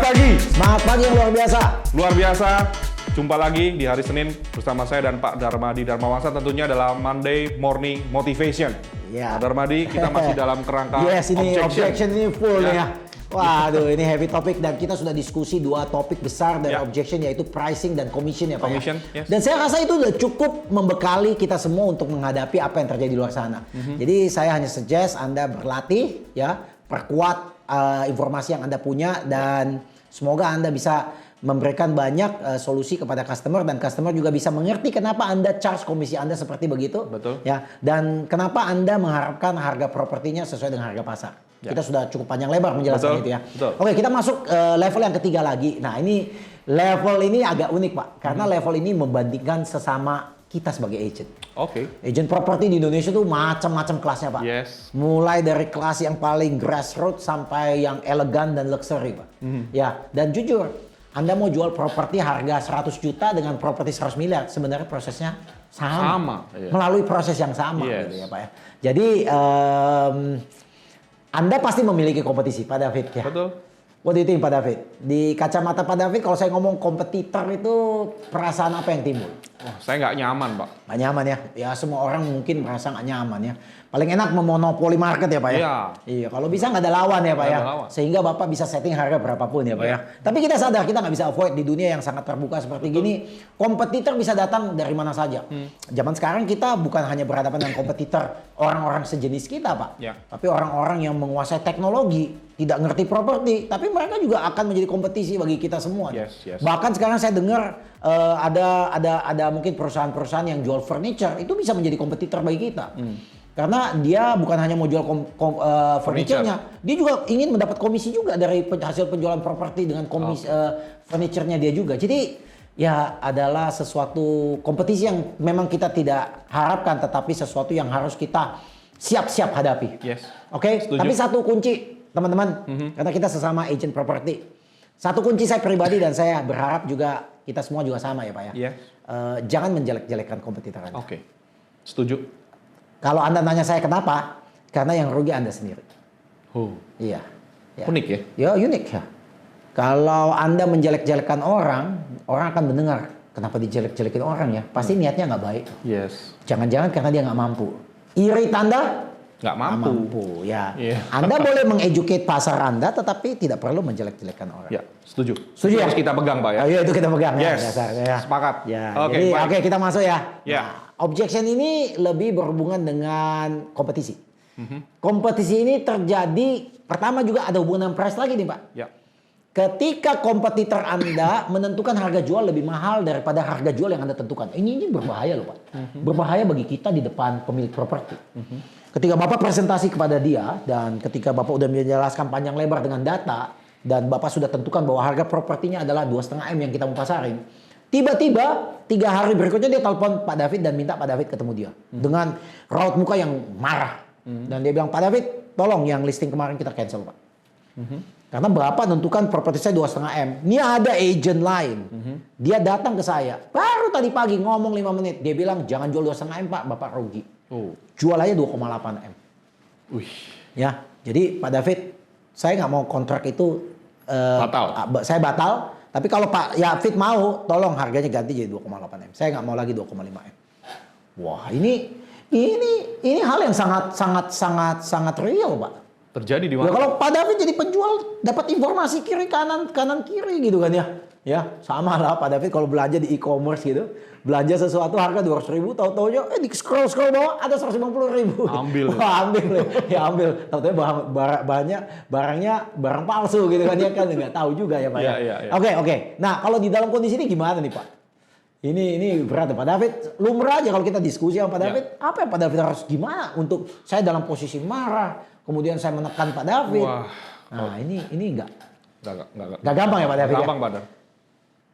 Semangat pagi yang luar biasa. Luar biasa, jumpa lagi di hari Senin bersama saya dan Pak Darmadi Darmawansa tentunya dalam Monday Morning Motivation. Ya. Pak Darmadi, kita masih dalam kerangka Yes, ini objection ini full Ya. ya. Waduh, ini heavy topik dan kita sudah diskusi dua topik besar dari Ya. objection yaitu pricing dan commission ya Pak. Commission, ya? yes. Dan saya rasa itu udah cukup membekali kita semua untuk menghadapi apa yang terjadi di luar sana. Jadi saya hanya suggest Anda berlatih ya, perkuat informasi yang Anda punya dan semoga Anda bisa memberikan banyak solusi kepada customer dan customer juga bisa mengerti kenapa Anda charge komisi Anda seperti begitu. Betul. Ya, dan kenapa Anda mengharapkan harga propertinya sesuai dengan harga pasar. Ya. Kita sudah cukup panjang lebar menjelaskan Betul, itu ya. betul. Oke, kita masuk level yang ketiga lagi. Nah, ini level ini agak unik, Pak. Karena level ini membandingkan sesama kita sebagai agent. Oke. Agent properti di Indonesia tuh macam-macam kelasnya, Pak. Yes. Mulai dari kelas yang paling grassroots sampai yang elegan dan luxury, Pak. Ya, dan jujur, Anda mau jual properti harga 100 juta dengan properti 100 miliar, sebenarnya prosesnya sama. Sama, iya. Melalui proses yang sama Yes. gitu ya, Pak ya. Jadi Anda pasti memiliki kompetisi, Pak David ya. Betul. What do you think, Pak David? Di kacamata Pak David, kalau saya ngomong kompetitor itu perasaan apa yang timbul? Wah, saya nggak nyaman, Pak. Nggak nyaman ya? Ya semua orang mungkin merasa nggak nyaman ya. Paling enak memonopoli market ya Pak ya? Iya. Iya, kalau bisa nggak ada lawan ya Pak Nggak ya? ada lawan. Sehingga Bapak bisa setting harga berapapun ya Pak ya? Tapi kita sadar kita nggak bisa avoid di dunia yang sangat terbuka seperti gini. Kompetitor bisa datang dari mana saja. Zaman sekarang kita bukan hanya berhadapan dengan kompetitor orang-orang sejenis kita Pak. Ya. Tapi orang-orang yang menguasai teknologi, tidak ngerti properti, tapi mereka juga akan menjadi kompetisi bagi kita semua. Yes, yes. Bahkan sekarang saya dengar ada mungkin perusahaan-perusahaan yang jual furniture itu bisa menjadi kompetitor bagi kita. Karena dia bukan hanya mau jual furniture-nya, dia juga ingin mendapat komisi juga dari hasil penjualan properti dengan komisi furniture-nya dia juga. Jadi ya adalah sesuatu kompetisi yang memang kita tidak harapkan, tetapi sesuatu yang harus kita siap-siap hadapi. Yes. Oke, Setuju. tapi satu kunci teman-teman, karena kita sesama agent properti. Satu kunci saya pribadi dan saya berharap juga kita semua juga sama ya Pak ya. Iya. Jangan menjelek-jelekan kompetitor Anda. Oke. Setuju. Kalau Anda nanya saya kenapa? Karena yang rugi Anda sendiri. Iya. Ya. Unik ya? Ya unik ya. Kalau Anda menjelek-jelekan orang, orang akan mendengar kenapa dijelek-jelekin orang ya. Pasti niatnya nggak baik. Yes. Jangan-jangan karena dia nggak mampu. Iri tanda? Nggak mampu. Ya. Iya. Anda boleh mengeducate pasar Anda, tetapi tidak perlu menjelek-jelekan orang. Ya, setuju. Setuju Itu ya? harus kita pegang, Pak ya. Oh iya itu kita pegang Yes. ya. Dasar, ya. Sepakat. Ya. Oke, Jadi baik. oke kita masuk ya. Ya. Nah, objection ini lebih berhubungan dengan kompetisi. Kompetisi ini terjadi pertama juga ada hubungan dengan price lagi nih Pak. Ya. Ketika kompetitor Anda menentukan harga jual lebih mahal daripada harga jual yang Anda tentukan. Ini berbahaya loh Pak. Berbahaya bagi kita di depan pemilik properti. Ketika Bapak presentasi kepada dia dan ketika Bapak udah menjelaskan panjang lebar dengan data dan Bapak sudah tentukan bahwa harga propertinya adalah 2,5 M yang kita mau pasarin. Tiba-tiba 3 hari berikutnya dia telepon Pak David dan minta Pak David ketemu dia. Dengan raut muka yang marah. Dan dia bilang, Pak David tolong yang listing kemarin kita cancel Pak. Karena Bapak tentukan properti saya 2,5 M. Ini ada agent lain. Dia datang ke saya. Baru tadi pagi ngomong 5 menit. Dia bilang jangan jual 2,5 M Pak, Bapak rugi. Jual aja 2,8 M. Wih. Ya, jadi Pak David, saya nggak mau kontrak itu Batal. Saya batal. Tapi kalau Pak David mau, tolong harganya ganti jadi 2,8 M. Saya nggak mau lagi 2,5 M. Wah, ini hal yang sangat real, Pak. Terjadi di Ya, mana? kalau Pak David jadi penjual dapat informasi kiri kanan kiri gitu kan ya. Ya, sama lah Pak David kalau belanja di e-commerce gitu. Belanja sesuatu harga 200.000, tahu-taunya di scroll bawah ada 150.000. Ambil. Wah, ambil. Ya ambil. Tahu-tahu barangnya barang palsu gitu kan ya kan nggak tahu juga ya Pak ya. Iya. Oke. Nah, kalau di dalam kondisi ini gimana nih Pak? Ini berat ya Pak David. Lumrah aja kalau kita diskusi sama Pak David, apa yang Pak David harus gimana untuk saya dalam posisi marah, kemudian saya menekan Pak David. Wah. Nah, ini enggak Nggak gampang ya Pak David. gampang, Pak Dar.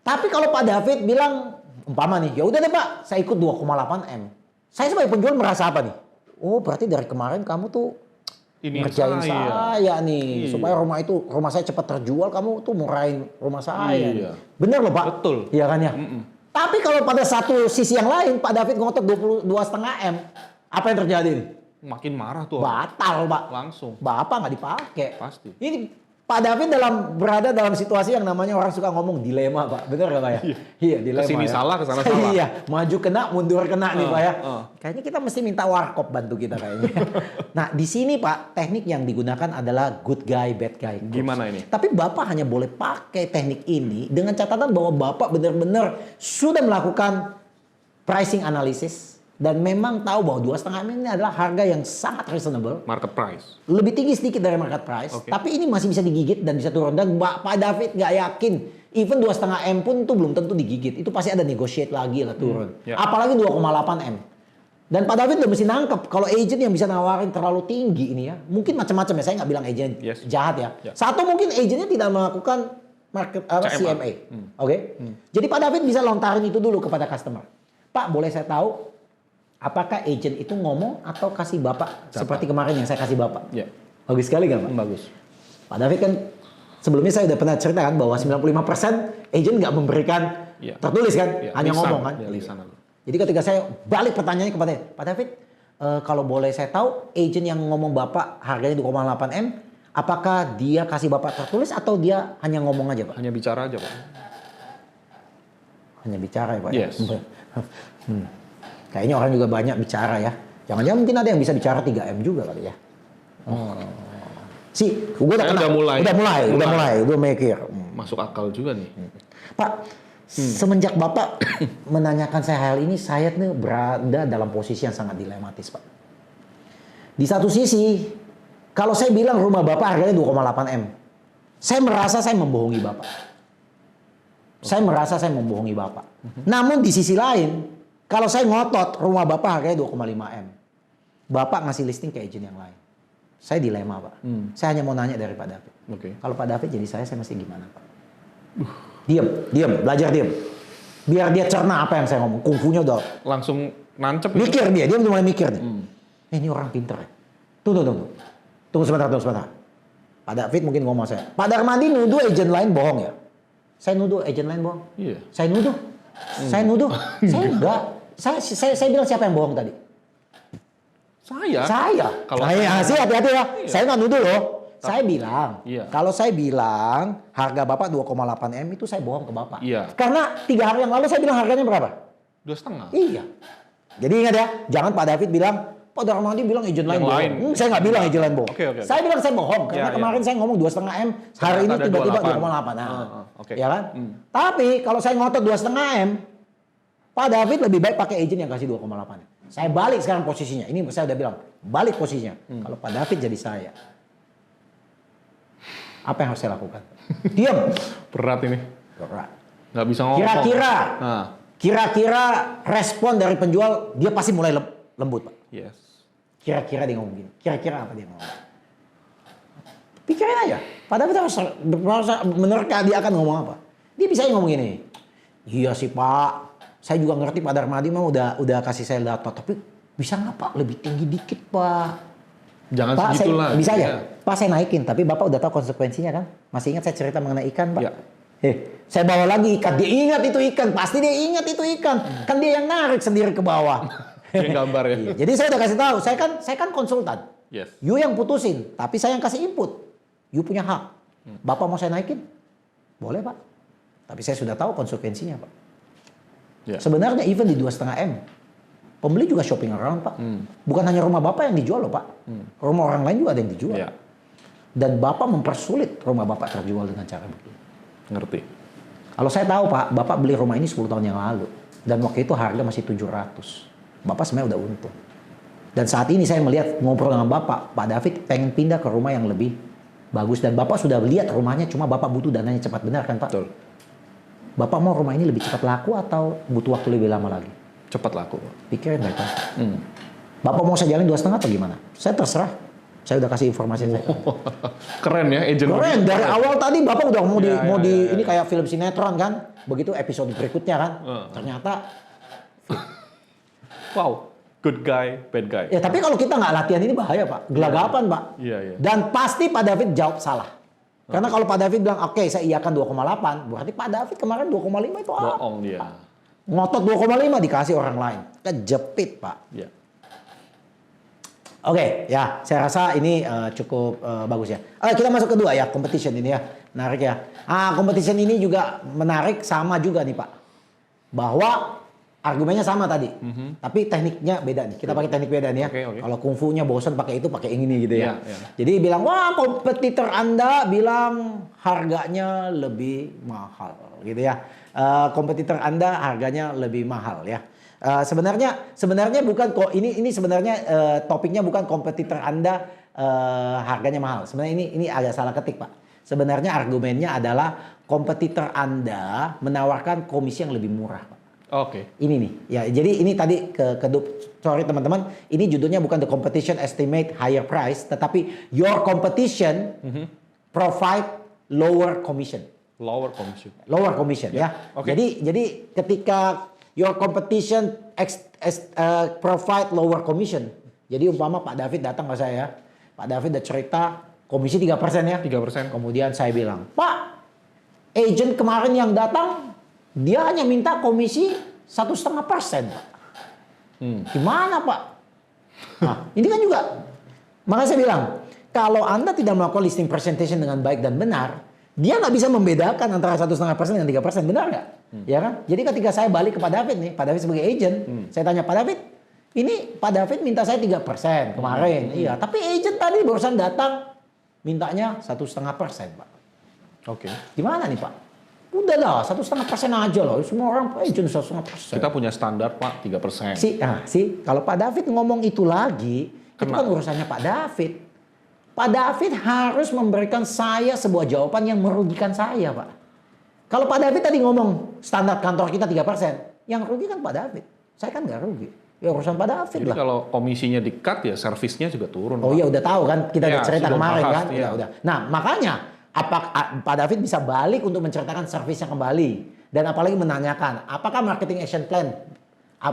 Tapi kalau Pak David bilang umpama nih, ya udah deh Pak, saya ikut 2,8 M. Saya sebagai penjual merasa apa nih? Oh, berarti dari kemarin kamu tuh Ini ngerjain saya nih Iya. supaya rumah saya cepat terjual, kamu tuh murahin rumah saya. Iya. Bener loh Pak? Betul. Iya kan ya? Tapi kalau pada satu sisi yang lain Pak David ngotot 22,5 M, apa yang terjadi nih? Makin marah tuh. Batal Pak. Langsung. Bapak nggak dipakai. Pasti. Ini Pak David berada dalam situasi yang namanya orang suka ngomong dilema, Pak. Benar nggak, Pak ya? Iya, dilema. Kesini ya. salah, kesana salah. Iya, maju kena, mundur kena nih, Pak ya. uh. Kayaknya kita mesti minta warkop bantu kita kayaknya. Nah, di sini Pak, teknik yang digunakan adalah good guy, bad guy. Gimana ini? Tapi Bapak hanya boleh pakai teknik ini dengan catatan bahwa Bapak benar-benar sudah melakukan pricing analysis dan memang tahu bahwa 2,5 M ini adalah harga yang sangat reasonable. Market price. Lebih tinggi sedikit dari market price, tapi ini masih bisa digigit dan bisa turun. Dan Pak David nggak yakin, even 2,5 M pun itu belum tentu digigit. Itu pasti ada negotiate lagi lah turun. Apalagi 2,8 M. Dan Pak David udah mesti nangkep kalau agent yang bisa nawarin terlalu tinggi ini ya. Mungkin macam-macam ya, saya nggak bilang agent jahat ya. Satu, mungkin agentnya tidak melakukan market CMA. Oke? Jadi Pak David bisa lontarin itu dulu kepada customer. Pak, boleh saya tahu apakah agent itu ngomong atau kasih Bapak seperti kemarin yang saya kasih Bapak? Ya. Bagus sekali kan, Pak? Bagus. Pak David kan sebelumnya saya udah pernah ceritakan bahwa 95% agent nggak memberikan tertulis kan, hanya lisan, ngomong kan. Lisan. Jadi ketika saya balik pertanyaannya kepada Pak David, kalau boleh saya tahu agent yang ngomong Bapak harganya 2,8 M, apakah dia kasih Bapak tertulis atau dia hanya ngomong aja, Pak? Hanya bicara aja, Pak. Hanya bicara ya, Pak? Yes. Kayaknya orang juga banyak bicara ya. Jangan-jangan mungkin ada yang bisa bicara 3M juga kali ya. Gue udah mulai mikir. Masuk akal juga nih. Pak, semenjak Bapak menanyakan saya hal ini, saya nih berada dalam posisi yang sangat dilematis, Pak. Di satu sisi, kalau saya bilang rumah Bapak harganya 2,8 M, saya merasa saya membohongi Bapak. Saya merasa saya membohongi Bapak. Namun di sisi lain, kalau saya ngotot rumah Bapak harganya 2,5 M, Bapak ngasih listing ke agent yang lain. Saya dilema, Pak. Saya hanya mau nanya dari Pak David. Kalau Pak David jadi saya mesti gimana, Pak? Diam, belajar diam. Biar dia cerna apa yang saya ngomong. Kungfunya udah langsung nancep. Mikir dia udah mulai mikir nih. Ini orang pinter ya. Tunggu sebentar. Pak David mungkin ngomong saya. Pak Darmadi nuduh agent lain bohong ya? Saya nuduh agent lain bohong? Iya. Saya nuduh? Saya enggak. Saya bilang siapa yang bohong tadi? Saya. Kalau saya hati-hati ya. Iya. Saya nggak nuduh loh. Saya bilang, kalau saya bilang harga Bapak 2,8 M itu saya bohong ke Bapak. Iya. Karena 3 hari yang lalu saya bilang harganya berapa? 2,5. Iya. Jadi ingat ya, jangan Pak David bilang, Pak Darmadi bilang agent lain bohong. Saya nggak bilang agent lain bohong. Saya bilang saya bohong karena kemarin saya ngomong 2,5 M, hari ini tiba-tiba 2,8. Ya kan? Tapi kalau saya ngotot 2,5 M, Pak David lebih baik pakai agent yang kasih 2,8. Saya balik sekarang posisinya. Ini saya udah bilang, balik posisinya. Kalau Pak David jadi saya, apa yang harus saya lakukan? Diam. Berat ini. Berat. Nggak bisa ngomong. Kira-kira respon dari penjual dia pasti mulai lembut, Pak. Yes. Kira-kira dia ngomong gini. Kira-kira apa dia ngomong? Pikirin aja. Pak David harus menerka dia akan ngomong apa. Dia bisa ngomong gini. Iya sih Pak. Saya juga ngerti Pak Darmadi mah udah kasih saya data, tapi bisa nggak Pak lebih tinggi dikit Pak? Jangan Pak, segitulah. Bisa ya? Pak saya naikin, tapi Bapak udah tahu konsekuensinya kan? Masih ingat saya cerita mengenai ikan Pak? Ya. Saya bawa lagi ikan, dia ingat itu ikan, pasti dia ingat itu ikan. Kan dia yang narik sendiri ke bawah. Dia gambar ya. Jadi saya udah kasih tahu, saya kan konsultan. Yes. You yang putusin, tapi saya yang kasih input. You punya hak. Bapak mau saya naikin? Boleh Pak. Tapi saya sudah tahu konsekuensinya Pak. Yeah. Sebenarnya even di 2,5 M, pembeli juga shopping around Pak. Bukan hanya rumah Bapak yang dijual loh Pak. Rumah orang lain juga ada yang dijual. Yeah. Dan Bapak mempersulit rumah Bapak terjual dengan cara begini. Ngerti. Kalau saya tahu Pak, Bapak beli rumah ini 10 tahun yang lalu. Dan waktu itu harga masih 700. Bapak sebenarnya udah untung. Dan saat ini saya melihat ngobrol dengan Bapak, Pak David pengen pindah ke rumah yang lebih bagus. Dan Bapak sudah lihat rumahnya, cuma Bapak butuh dananya cepat, benar kan Pak? Betul. Bapak mau rumah ini lebih cepat laku atau butuh waktu lebih lama lagi? Cepat laku. Pikirin baik Pak. Bapak mau saya jalin 2,5 atau gimana? Saya terserah. Saya udah kasih informasi saya. Keren ya agent. Keren. Dari awal tadi Bapak udah mau di ini kayak film sinetron kan? Begitu episode berikutnya kan? Ternyata wow. Good guy, bad guy. ya tapi kalau kita nggak latihan ini bahaya Pak. Gelagapan Pak. Iya. Dan pasti Pak David jawab salah. Karena kalau Pak David bilang, oke saya iakan 2,8. Berarti Pak David kemarin 2,5 itu apa? Bohong dia. Ngotot 2,5 dikasih orang lain. Kejepit Pak. Iya. Oke, ya, saya rasa ini cukup bagus ya. Kita masuk kedua ya, competition ini ya, menarik ya. Competition ini juga menarik, sama juga nih Pak, bahwa argumennya sama tadi, tapi tekniknya beda nih. Kita pakai teknik beda nih ya. Oke. Kalau kungfunya bosan pakai itu, pakai yang ini gitu ya. Iya. Jadi bilang, wah kompetitor Anda bilang harganya lebih mahal, gitu ya. Kompetitor Anda harganya lebih mahal ya. Sebenarnya bukan kok ini sebenarnya topiknya bukan kompetitor Anda harganya mahal. Sebenarnya ini agak salah ketik Pak. Sebenarnya argumennya adalah kompetitor Anda menawarkan komisi yang lebih murah Pak. Oke. Ini nih ya. Jadi ini tadi sorry teman-teman, ini judulnya bukan the competition estimate higher price, tetapi your competition provide lower commission. Lower commission. Lower commission ya. Oke. Jadi ketika your competition provide lower commission. Jadi umpama Pak David datang ke saya, Pak David udah cerita komisi 3% ya. 3%. Kemudian saya bilang, Pak, agent kemarin yang datang, dia hanya minta komisi 1,5%, Pak. Gimana Pak? Nah, ini kan juga, makanya saya bilang, kalau Anda tidak melakukan listing presentation dengan baik dan benar, dia nggak bisa membedakan antara 1,5% dan 3%, benar nggak? Ya kan? Jadi ketika saya balik ke Pak David nih, Pak David sebagai agent, saya tanya Pak David, ini Pak David minta saya 3% kemarin, iya. Tapi agent tadi barusan datang, mintanya 1,5%, Pak. Oke. Gimana nih Pak? Udahlah, 1,5% aja loh. Semua orang agent 1,5%. Kita punya standar Pak 3%. Kalau Pak David ngomong itu lagi, itu kan urusannya Pak David. Pak David harus memberikan saya sebuah jawaban yang merugikan saya, Pak. Kalau Pak David tadi ngomong standar kantor kita 3%, yang rugi kan Pak David. Saya kan nggak rugi. Ya urusan Pak David Jadi lah. kalau komisinya di-cut ya servisnya juga turun. Oh Pak. iya udah tahu kan, kita udah cerita sudah kemarin bahas, kan. iya. Udah. Nah makanya Pak David bisa balik untuk menceritakan servisnya kembali. Dan apalagi menanyakan, apakah marketing action plan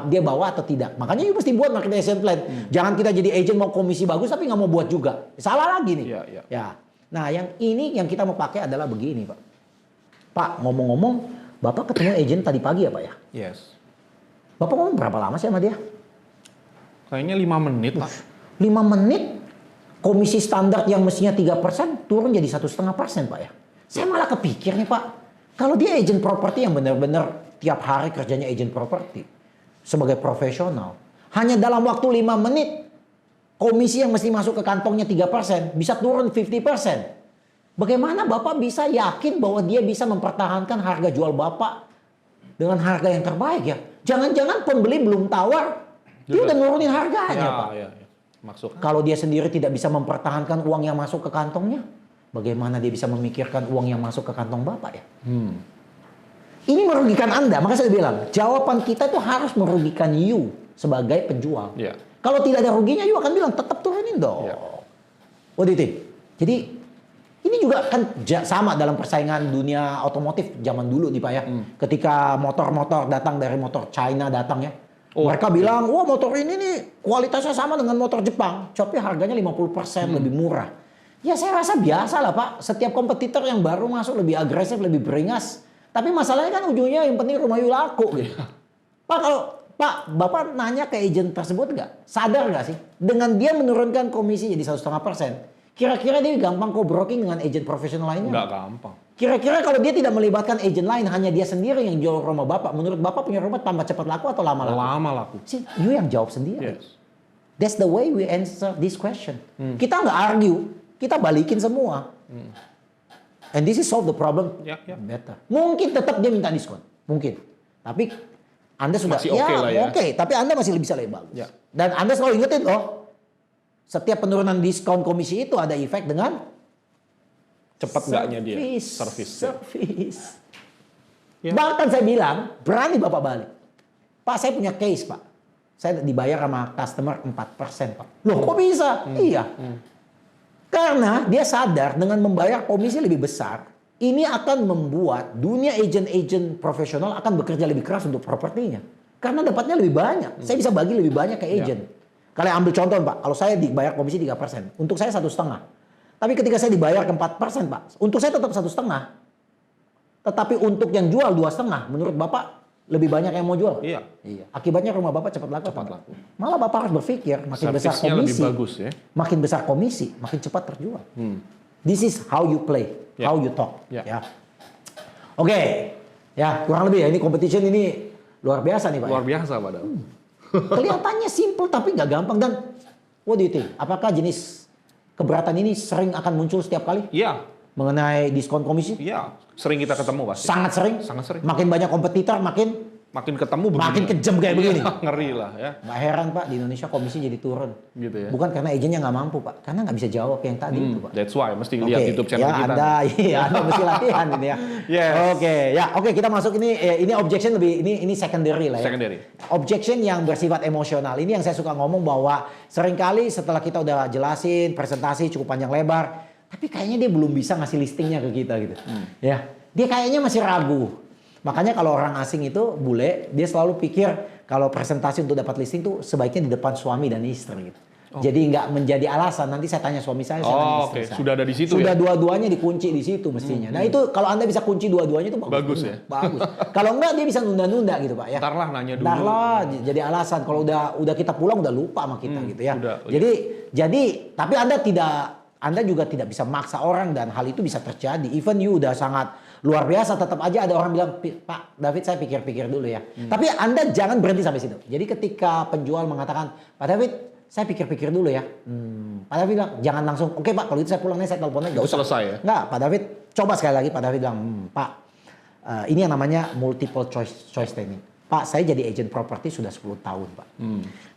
dia bawa atau tidak. Makanya you mesti buat marketing action plan. Jangan kita jadi agent mau komisi bagus tapi nggak mau buat juga. Salah lagi nih. Iya. Ya. Nah yang ini yang kita mau pakai adalah begini Pak. Pak ngomong-ngomong, Bapak ketemu agent tadi pagi ya Pak ya? Yes. Bapak ngomong berapa lama sih sama dia? Kayaknya 5 menit Pak. 5 menit komisi standar yang mestinya 3% turun jadi 1,5% Pak ya. Saya malah kepikir nih Pak, kalau dia agent properti yang benar-benar tiap hari kerjanya agent properti sebagai profesional, hanya dalam waktu 5 menit komisi yang mesti masuk ke kantongnya 3% bisa turun 50%. Bagaimana Bapak bisa yakin bahwa dia bisa mempertahankan harga jual Bapak dengan harga yang terbaik ya? Jangan-jangan pembeli belum tawar, dia udah nurunin harganya Pak. Iya. Maksudnya? Kalau dia sendiri tidak bisa mempertahankan uang yang masuk ke kantongnya, bagaimana dia bisa memikirkan uang yang masuk ke kantong Bapak ya? Ini merugikan Anda, makanya saya bilang, jawaban kita itu harus merugikan you sebagai penjual. Iya. Kalau tidak ada ruginya, you akan bilang tetap turunin dong. Iya. What do you think? Jadi ini juga kan sama dalam persaingan dunia otomotif zaman dulu nih Pak ya. Ketika motor-motor datang dari motor China datang ya. Mereka bilang, wah motor ini nih kualitasnya sama dengan motor Jepang. Tapi harganya 50% lebih murah. Ya saya rasa biasa lah Pak. Setiap kompetitor yang baru masuk lebih agresif, lebih beringas. Tapi masalahnya kan ujungnya yang penting rumah you laku gitu. Pak, Bapak nanya ke agent tersebut nggak? Sadar nggak sih? Dengan dia menurunkan komisi jadi 1,5%. Kira-kira dia gampang co-broking dengan agent profesional lainnya? Nggak gampang. Kira-kira kalau dia tidak melibatkan agent lain, hanya dia sendiri yang jual rumah Bapak, menurut Bapak punya rumah tambah cepat laku atau lama laku? Lama laku. See, you yang jawab sendiri. Yes. That's the way we answer this question. Kita nggak argue, kita balikin semua. And this is solve the problem Ya. better. Mungkin tetap dia minta diskon, mungkin. Tapi Anda sudah Masih oke lah ya. Oke, tapi Anda masih bisa lebih bagus. Ya. Dan Anda selalu ingetin setiap penurunan diskon komisi itu ada efek dengan Cepat enggaknya dia service. Ya. Bahkan saya bilang, berani Bapak balik. Pak, saya punya case, Pak. Saya dibayar sama customer 4%, Pak. Loh, kok bisa? Iya. Karena dia sadar dengan membayar komisi lebih besar, ini akan membuat dunia agent-agent profesional akan bekerja lebih keras untuk propertinya. Karena dapatnya lebih banyak. Saya bisa bagi lebih banyak ke agent. Kalian ambil contoh Pak, kalau saya dibayar komisi 3%, untuk saya 1,5%. Tapi ketika saya dibayar ke 4% Pak, untuk saya tetap 1,5%. Tetapi untuk yang jual 2,5%, menurut Bapak lebih banyak yang mau jual. Iya. Akibatnya rumah Bapak cepat laku. Malah Bapak harus berpikir, makin besar Servisnya komisi, lebih bagus ya. makin besar komisi, makin cepat terjual. This is how you play, how you talk. Ya. Oke, ya kurang lebih ya ini competition ini luar biasa nih Pak. Luar biasa padahal. Kelihatannya simple tapi nggak gampang dan what do you think? Apakah jenis keberatan ini sering akan muncul setiap kali? Iya. Mengenai diskon komisi? Iya. Sering kita ketemu pasti. Sangat sering. Sangat sering. Makin banyak kompetitor, makin ketemu begini. makin kejam kayak begini. Ngeri lah ya. Nggak heran Pak, di Indonesia komisi jadi turun. Gitu ya. Bukan karena agennya nggak mampu Pak, karena nggak bisa jawab yang tadi itu Pak. That's why mesti lihat YouTube channel kita. Anda mesti latihan ini ya. Yes. Oke, kita masuk ini objection lebih ini secondary lah ya. Secondary. Objection yang bersifat emosional. Ini yang saya suka ngomong bahwa seringkali setelah kita udah jelasin presentasi cukup panjang lebar, tapi kayaknya dia belum bisa ngasih listingnya ke kita gitu. Ya, dia kayaknya masih ragu. Makanya kalau orang asing itu bule, dia selalu pikir kalau presentasi untuk dapat listing tuh sebaiknya di depan suami dan istri gitu. Jadi nggak menjadi alasan nanti saya tanya suami saya tanya istri saya. Sudah ada di situ Sudah ya. Dua-duanya dikunci di situ mestinya. Nah itu kalau Anda bisa kunci dua-duanya itu bagus. Ya. Bagus. Kalau enggak dia bisa nunda-nunda gitu Pak ya. Ntar lah nanya dulu. Ntar lah jadi alasan kalau udah kita pulang udah lupa sama kita gitu ya. Udah. Jadi tapi Anda juga tidak bisa maksa orang dan hal itu bisa terjadi. Even you udah sangat luar biasa, tetap aja ada orang bilang, Pak David saya pikir-pikir dulu ya. Tapi Anda jangan berhenti sampai situ. Jadi ketika penjual mengatakan, Pak David saya pikir-pikir dulu ya. Pak David bilang, jangan langsung, oke Pak kalau itu saya pulangnya saya teleponnya. Nggak usah. Selesai ya? Nggak, Pak David coba sekali lagi. Pak David bilang, Pak ini yang namanya multiple choice technique. Pak saya jadi agent properti sudah 10 tahun Pak.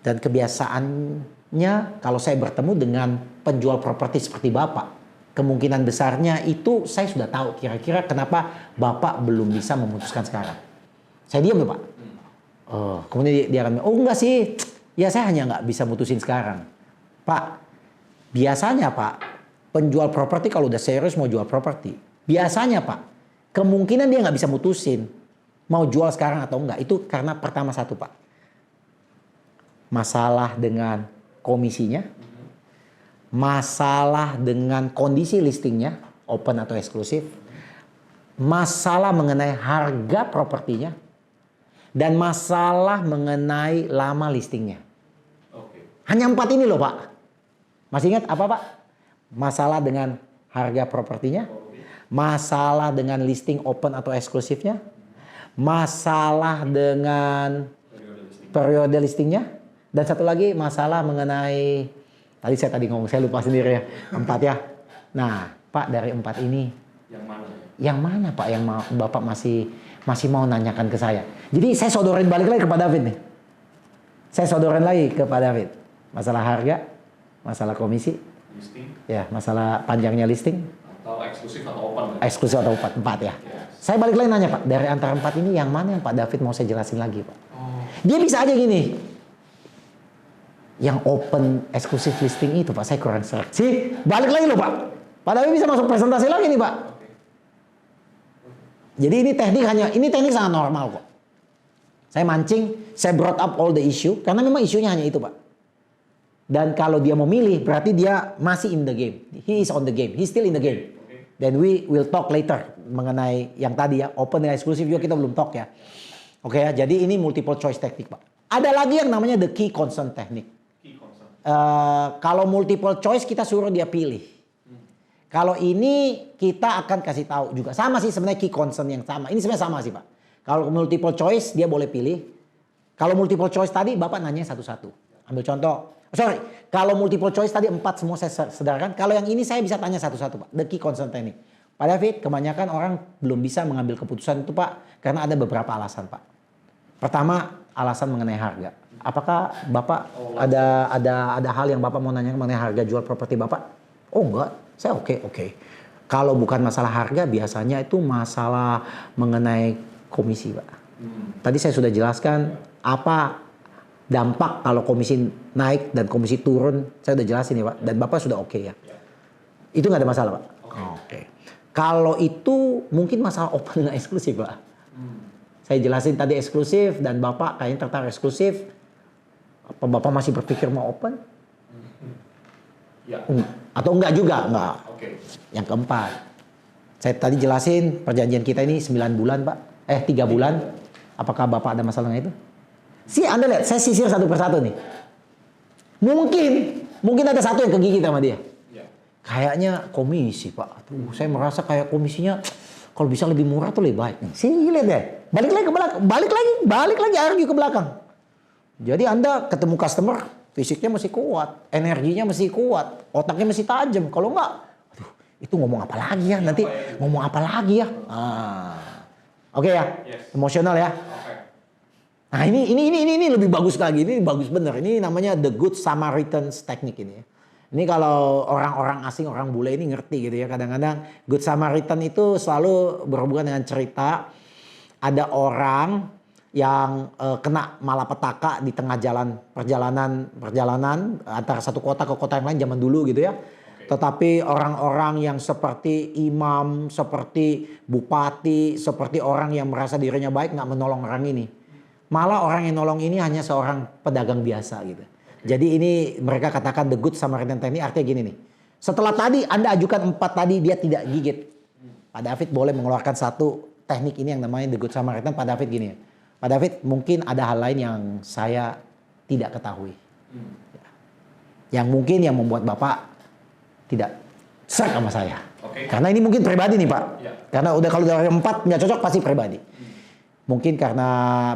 Dan kebiasaannya kalau saya bertemu dengan penjual properti seperti Bapak, kemungkinan besarnya itu saya sudah tahu kira-kira kenapa Bapak belum bisa memutuskan sekarang. Saya diam tuh Pak. Kemudian dia akan bilang, oh enggak sih, ya saya hanya nggak bisa mutusin sekarang. Pak, biasanya Pak, penjual properti kalau udah serius mau jual properti, biasanya Pak, kemungkinan dia nggak bisa mutusin mau jual sekarang atau enggak. Itu karena pertama satu Pak, masalah dengan komisinya, masalah dengan kondisi listingnya, open atau eksklusif, masalah mengenai harga propertinya, dan masalah mengenai lama listingnya. Hanya 4 ini loh Pak. Masih ingat apa Pak? Masalah dengan harga propertinya, masalah dengan listing open atau eksklusifnya, masalah dengan periode listingnya, dan satu lagi masalah mengenai Tadi ngomong, saya lupa sendiri ya. 4 ya. Nah, Pak dari 4 ini yang mana Pak yang Bapak masih mau nanyakan ke saya? Jadi saya sodorin balik lagi ke Pak David nih. Saya sodorin lagi ke Pak David. Masalah harga, masalah komisi, listing. Ya, masalah panjangnya listing. Atau eksklusif atau open. Eksklusif atau open, 4 ya. Saya balik lagi nanya Pak, dari antara 4 ini yang mana yang Pak David mau saya jelasin lagi Pak? Dia bisa aja gini. Yang open eksklusif listing itu Pak, saya kurang serak. Sih, balik lagi loh Pak. Pak David bisa masuk presentasi lagi nih Pak. Jadi ini teknik sangat normal kok. Saya mancing, saya brought up all the issue, karena memang isunya hanya itu Pak. Dan kalau dia mau milih, berarti dia masih in the game. He is on the game, he still in the game. Then we will talk later mengenai yang tadi ya, open dan eksklusif juga kita belum talk ya. Oke ya, jadi ini multiple choice teknik Pak. Ada lagi yang namanya the key concern teknik. Kalau multiple choice kita suruh dia pilih. Kalau ini kita akan kasih tahu juga. Sama sih sebenarnya key concern yang sama. Ini sebenarnya sama sih Pak. Kalau multiple choice dia boleh pilih. Kalau multiple choice tadi Bapak nanya satu-satu. Ambil contoh. Kalau multiple choice tadi 4 semua saya sederhanakan. Kalau yang ini saya bisa tanya satu-satu Pak. The key concern teknik. Pak David, kebanyakan orang belum bisa mengambil keputusan itu Pak. Karena ada beberapa alasan Pak. Pertama, alasan mengenai harga. Apakah Bapak ada hal yang Bapak mau nanya mengenai harga jual properti Bapak? Oh enggak, saya oke. Kalau bukan masalah harga, biasanya itu masalah mengenai komisi Pak. Tadi saya sudah jelaskan apa dampak kalau komisi naik dan komisi turun. Saya sudah jelasin ya Pak, dan Bapak sudah oke ya. Itu nggak ada masalah Pak? Oke. Kalau itu mungkin masalah open dan eksklusif Pak. Saya jelasin tadi eksklusif dan Bapak kayaknya tertarik eksklusif. Apa Bapak masih berpikir mau open? Ya. Atau enggak juga? Enggak. Yang keempat. Saya tadi jelasin perjanjian kita ini 9 bulan Pak. 3 bulan. Apakah Bapak ada masalah dengan itu? Anda lihat, saya sisir satu persatu nih. Mungkin ada satu yang kegigit sama dia. Kayaknya komisi, Pak. Aduh, saya merasa kayak komisinya kalau bisa lebih murah tuh lebih baik. Nih, sini lihat deh. Balik lagi ke belakang. Balik lagi argue ke belakang. Jadi Anda ketemu customer, fisiknya masih kuat, energinya masih kuat, otaknya masih tajam. Kalau enggak, aduh, itu ngomong apa lagi ya? Nanti ngomong apa lagi ya? Oke ya, emosional ya. Nah ini lebih bagus lagi, ini bagus bener. Ini namanya the good Samaritan's technique ini. Ini kalau orang-orang asing, orang bule ini ngerti gitu ya. Kadang-kadang good Samaritan itu selalu berhubungan dengan cerita ada orang yang kena malapetaka di tengah perjalanan antara satu kota ke kota yang lain zaman dulu gitu ya. Tetapi orang-orang yang seperti imam, seperti bupati, seperti orang yang merasa dirinya baik nggak menolong orang ini. Malah orang yang nolong ini hanya seorang pedagang biasa gitu. Jadi ini mereka katakan the good Samaritan technique, artinya gini nih. Setelah tadi Anda ajukan 4 tadi dia tidak gigit. Pak David boleh mengeluarkan satu teknik ini yang namanya the good Samaritan. Pak David gini ya. Pak David mungkin ada hal lain yang saya tidak ketahui. Yang mungkin yang membuat Bapak tidak serg sama saya. Karena ini mungkin pribadi nih Pak. Karena udah kalau dari 4 nggak cocok pasti pribadi. Mungkin karena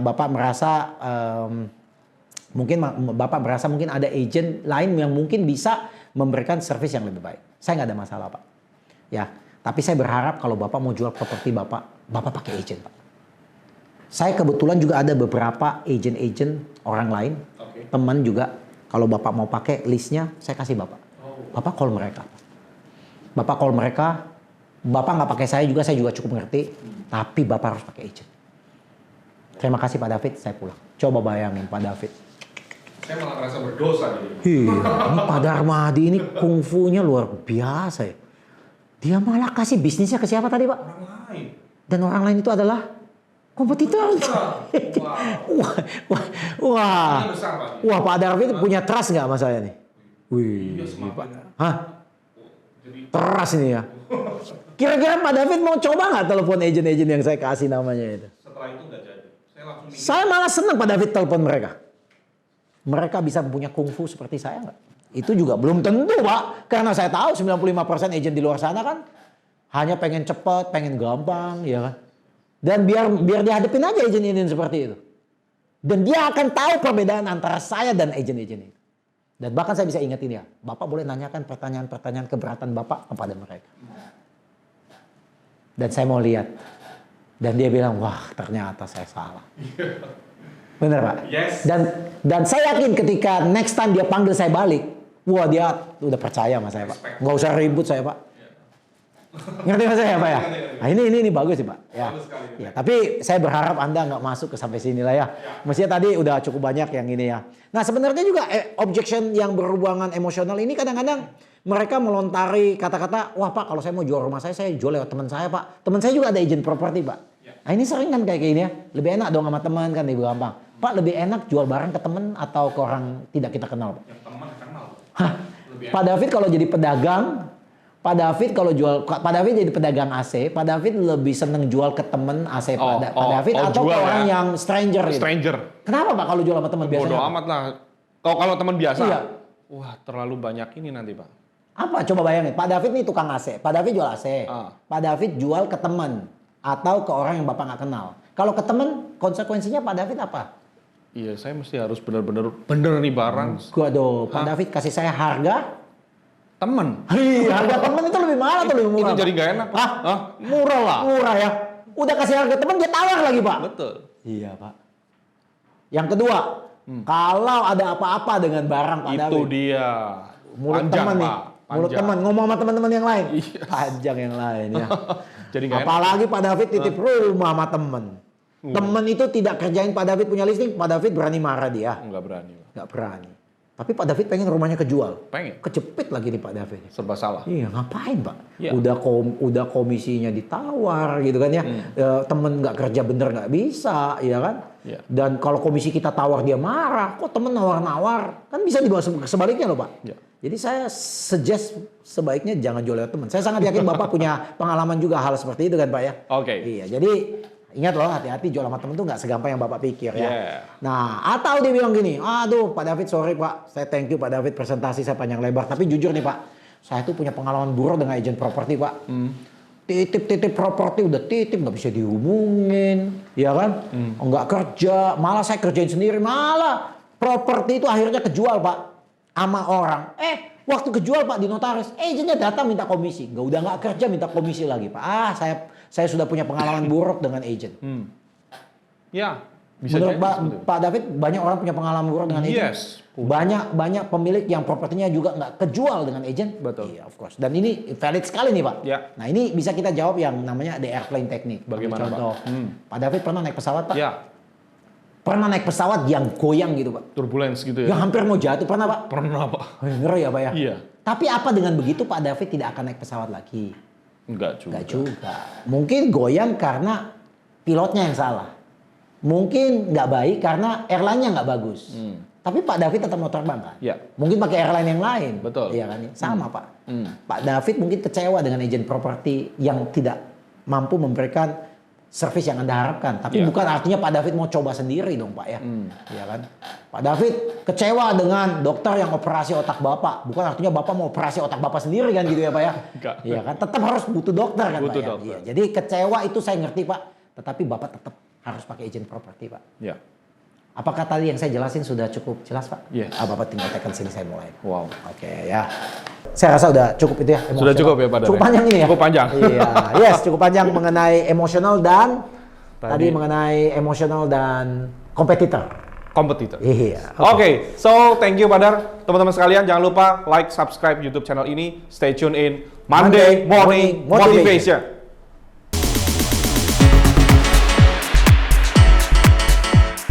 Bapak merasa mungkin ada agent lain yang mungkin bisa memberikan service yang lebih baik. Saya nggak ada masalah Pak. Ya, tapi saya berharap kalau Bapak mau jual properti Bapak pakai agent Pak. Saya kebetulan juga ada beberapa agent orang lain, teman juga. Kalau Bapak mau pakai listnya, saya kasih Bapak. Bapak call mereka. Bapak nggak pakai saya juga cukup ngerti. Tapi Bapak harus pakai agent. Terima kasih Pak David, saya pulang. Coba bayangin Pak David. Saya malah merasa berdosa nih. Ini Pak Darmadi ini kungfunya luar biasa ya. Dia malah kasih bisnisnya ke siapa tadi Pak? Orang lain. Dan orang lain itu adalah kompetitor. Wah Pak David punya trust nggak sama saya nih? Wih, Pak. Hah? Trust ini ya. Kira-kira Pak David mau coba nggak telepon agent-agent yang saya kasih namanya itu? Setelah itu nggak jadi. Saya malah senang Pak David telepon mereka. Mereka bisa punya kungfu seperti saya nggak? Itu juga belum tentu Pak. Karena saya tahu 95% agent di luar sana kan hanya pengen cepat, pengen gampang, ya kan? Dan biar dihadapin aja agent-agent seperti itu. Dan dia akan tahu perbedaan antara saya dan agent-agent itu. Dan bahkan saya bisa ingetin ya, Bapak boleh nanyakan pertanyaan-pertanyaan keberatan Bapak kepada mereka. Dan saya mau lihat. Dan dia bilang, wah ternyata saya salah. Bener Pak? Yes. Dan saya yakin ketika next time dia panggil saya balik, wah dia udah percaya sama saya Pak. Nggak usah ribut saya Pak. Ngerti mas saya Pak ya? Nah ini bagus sih Pak. Ya. Ya, tapi saya berharap Anda nggak masuk ke sampai sini lah ya. Mestinya tadi udah cukup banyak yang ini ya. Nah sebenarnya juga objection yang berhubungan emosional ini kadang-kadang mereka melontari kata-kata, wah Pak kalau saya mau jual rumah saya jual lewat teman saya Pak. Teman saya juga ada agent properti Pak. Nah ini sering kan kayak gini ya. Lebih enak dong sama teman kan lebih gampang. Pak lebih enak jual barang ke teman atau ke orang tidak kita kenal Pak? Yang teman kenal. Hah? Pak David kalau jadi pedagang, Pak David jadi pedagang AC, Pak David lebih seneng jual ke temen AC Pak David atau ke orang yang stranger gitu. Stranger. Kenapa Pak kalau jual sama teman biasanya? Bodoh amat lah. Kalau teman biasa. Iya. Wah, terlalu banyak ini nanti, Pak. Apa? Coba bayangin. Pak David nih tukang AC. Pak David jual AC. Pak David jual ke teman atau ke orang yang Bapak nggak kenal. Kalau ke teman, konsekuensinya Pak David apa? Iya, saya mesti harus benar-benar nih barang. Gua dong. Pak David kasih saya harga temen. Harga temen itu lebih mahal atau lebih murah? Itu jadi nggak enak. Hah? Murah lah. Murah ya. Udah kasih harga temen dia tawar lagi Pak. Betul. Iya Pak. Yang kedua, kalau ada apa-apa dengan barang Pak David. Itu dia. Mulut Panjang, teman nih. Pak. Mulut teman ngomong sama teman-teman yang lain. Iya. Panjang yang lain ya. Jadi nggak enak. Apalagi Pak David titip rumah sama temen. Temen itu tidak kerjain Pak David punya listing, Pak David berani marah dia. Nggak berani. Nggak berani. Tapi Pak David pengen rumahnya kejual. Pengen. Kejepit lagi nih Pak David. Serba salah. Iya ngapain Pak? Ya. Udah komisinya ditawar gitu kan ya. Temen nggak kerja bener nggak bisa, ya kan? Ya. Dan kalau komisi kita tawar dia marah, kok temen nawar-nawar? Kan bisa dibawa sebaliknya loh Pak. Ya. Jadi saya suggest sebaiknya jangan jual lewat teman. Saya sangat yakin Bapak punya pengalaman juga hal seperti itu kan Pak ya. Oke. Iya, jadi Ingat loh, hati-hati jual sama temen tuh nggak segampang yang Bapak pikir ya. Yeah. Nah, atau dia bilang gini, aduh Pak David sorry Pak, saya thank you Pak David presentasi saya panjang lebar. Tapi jujur nih Pak, saya tuh punya pengalaman buruk dengan agent properti Pak. Titip properti udah titip nggak bisa dihubungin, ya kan? Nggak kerja, malah saya kerjain sendiri, malah properti itu akhirnya kejual Pak sama orang. Waktu kejual Pak di notaris, agentnya datang minta komisi, udah nggak kerja minta komisi lagi Pak. Saya sudah punya pengalaman buruk dengan agent. Ya, bisa Menurut jadi. Pak David banyak orang punya pengalaman buruk dengan agent. Yes. Banyak pemilik yang propertinya juga nggak kejual dengan agent. Betul. Iya, of course. Dan ini valid sekali nih Pak. Ya. Nah ini bisa kita jawab yang namanya the airplane technique. Bagaimana, Contoh, Pak? Pak David pernah naik pesawat Pak? Ya, Pernah naik pesawat yang goyang gitu Pak? turbulence gitu Yang ya. hampir mau jatuh, pernah Pak? Pernah, Pak. Ngeri ya Pak ya? Iya. Tapi apa dengan begitu Pak David tidak akan naik pesawat lagi? Enggak juga. Enggak juga. Mungkin goyang karena pilotnya yang salah. Mungkin nggak baik karena airline-nya nggak bagus. Tapi Pak David tetap mau terbang kan? Ya. Mungkin pakai airline yang lain. Betul. Iya kan? Sama Pak. Pak David mungkin kecewa dengan agent properti yang tidak mampu memberikan servis yang Anda harapkan. Tapi Ya. bukan artinya Pak David mau coba sendiri dong Pak ya. Iya kan? Pak David kecewa dengan dokter yang operasi otak Bapak. Bukan artinya Bapak mau operasi otak Bapak sendiri kan gitu ya Pak ya. Enggak. Iya kan? Tetap harus butuh dokter kan Butuh Pak ya. dokter. Iya. Jadi kecewa itu saya ngerti Pak. Tetapi Bapak tetap harus pakai agent properti Pak. Ya. Apakah tadi yang saya jelasin sudah cukup jelas Pak? Yes. Bapak tinggal tekan sini saya mulai. Wow. Oke ya. Saya rasa udah cukup itu ya. Sudah emosional. cukup ya Pak Dar. Cukup panjang ini ya? Cukup panjang. Iya. Yes, cukup panjang mengenai emosional dan tadi Tadi mengenai emosional dan kompetitor. Kompetitor. Iya. Oke, so thank you Pak Dar. Teman-teman sekalian jangan lupa like, subscribe YouTube channel ini. Stay tune in Monday Morning Motivation.